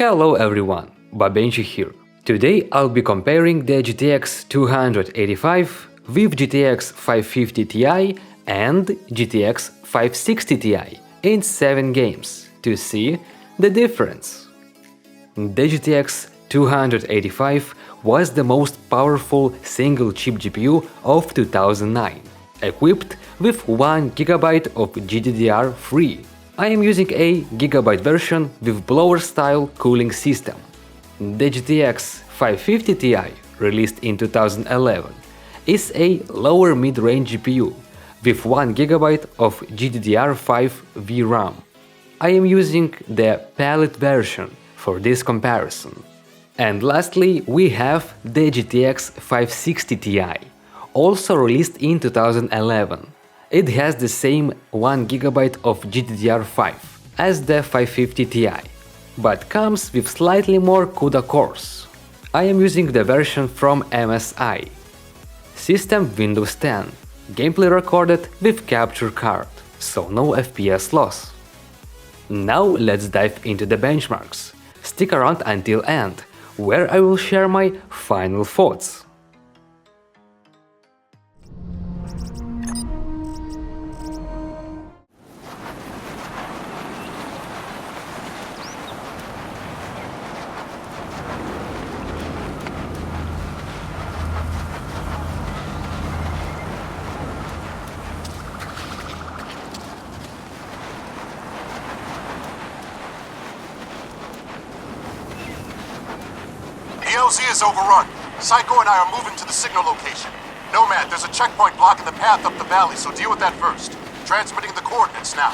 Hello everyone, BaBenche here. Today I'll be comparing the GTX 285 with GTX 550 Ti and GTX 560 Ti in 7 games to see the difference. The GTX 285 was the most powerful single-chip GPU of 2009, equipped with 1 GB of GDDR3. I am using a Gigabyte version with blower-style cooling system. The GTX 550 Ti, released in 2011, is a lower mid-range GPU with 1 GB of GDDR5 VRAM. I am using the Palit version for this comparison. And lastly, we have the GTX 560 Ti, also released in 2011. It has the same 1 GB of GDDR5 as the 550 Ti, but comes with slightly more CUDA cores. I am using the version from MSI. System Windows 10, gameplay recorded with capture card, so no FPS loss. Now let's dive into the benchmarks. Stick around until end, where I will share my final thoughts. The LZ is overrun. Psycho and I are moving to the signal location. Nomad, there's a checkpoint blocking the path up the valley, so deal with that first. Transmitting the coordinates now.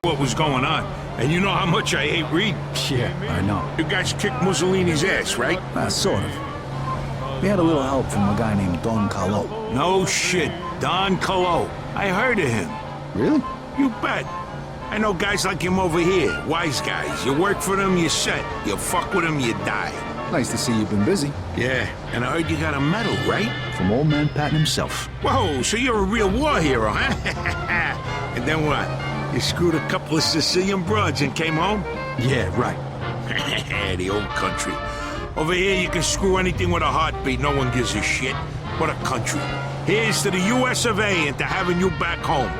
What was going on, and you know how much I hate Reed. Yeah, I know. You guys kicked Mussolini's ass, right? Sort of. We had a little help from a guy named Don Carlo. No shit, Don Carlo. I heard of him. Really? You bet. I know guys like him over here, wise guys. You work for them, you're set. You fuck with them, you die. Nice to see you've been busy. Yeah, and I heard you got a medal, right? From old man Patton himself. Whoa, so you're a real war hero, huh? And then what? You screwed a couple of Sicilian broads and came home? Yeah, right. The old country. Over here you can screw anything with a heartbeat, no one gives a shit. What a country. Here's to the US of A and to having you back home.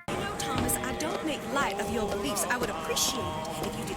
You know, Thomas, I don't make light of your beliefs. I would appreciate it if you did.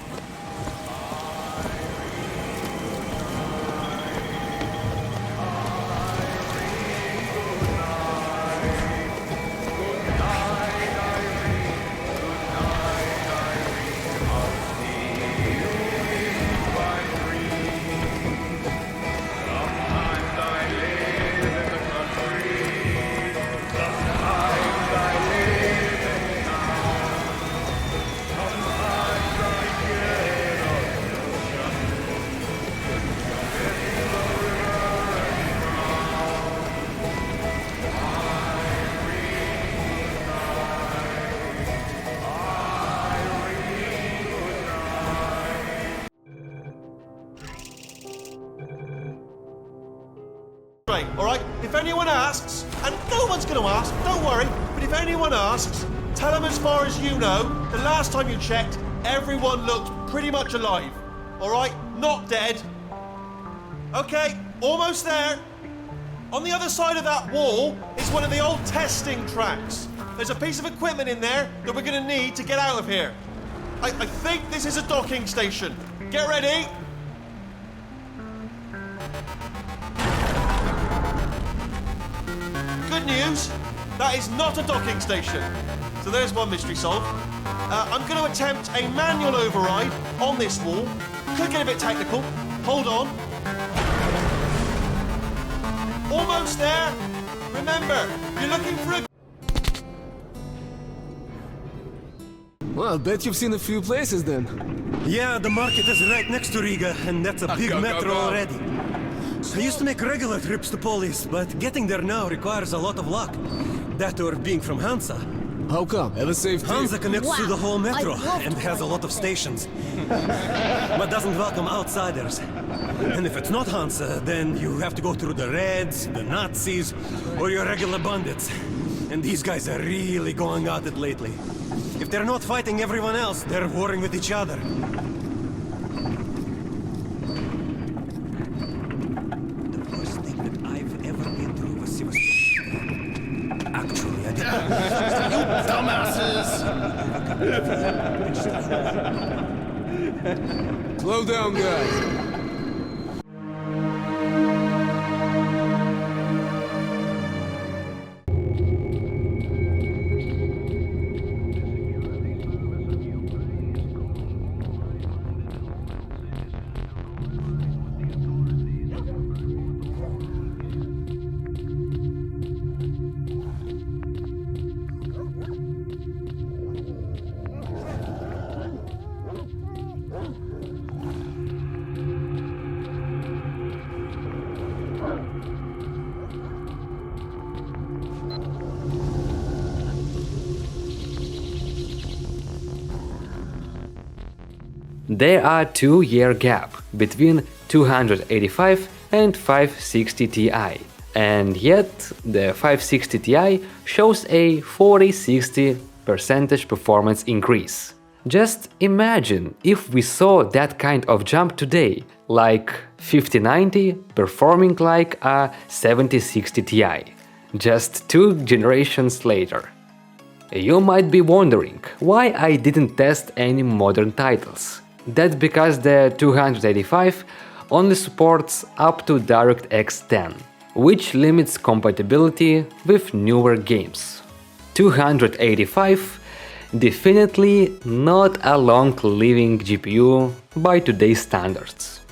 say, alright? If anyone asks, and no one's gonna ask, don't worry, but if anyone asks, tell them as far as you know, the last time you checked, everyone looked pretty much alive. Alright? Not dead. Okay, almost there. On the other side of that wall is one of the old testing tracks. There's a piece of equipment in there that we're gonna need to get out of here. I think this is a docking station. Get ready. Good news, that is not a docking station. So there's one mystery solved. I'm going to attempt a manual override on this wall. Could get a bit technical. Hold on. Almost there. Remember, you're looking for a... Well, I bet you've seen a few places then. Yeah, the market is right next to Riga, and that's a big metro already. I used to make regular trips to Polis, but getting there now requires a lot of luck. That or being from Hansa. How come? Have a safe trip. Hansa connects to the whole metro and has a lot of stations. But doesn't welcome outsiders. And if it's not Hansa, then you have to go through the Reds, the Nazis, or your regular bandits. And these guys are really going at it lately. If they're not fighting everyone else, they're warring with each other. The worst thing that I've ever been through was actually, I didn't. You dumbasses! Slow down, guys. There are 2-year gap between 285 and 560 Ti, and yet the 560 Ti shows a 40-60% performance increase. Just imagine if we saw that kind of jump today, like 5090 performing like a 7060 Ti, just 2 generations later. You might be wondering why I didn't test any modern titles. That's because the 285 only supports up to DirectX 10, which limits compatibility with newer games. 285 definitely not a long-living GPU by today's standards.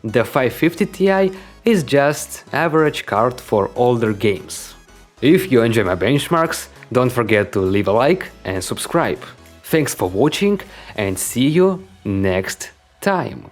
The 550 Ti is just average card for older games. If you enjoy my benchmarks, don't forget to leave a like and subscribe. Thanks for watching and see you next time.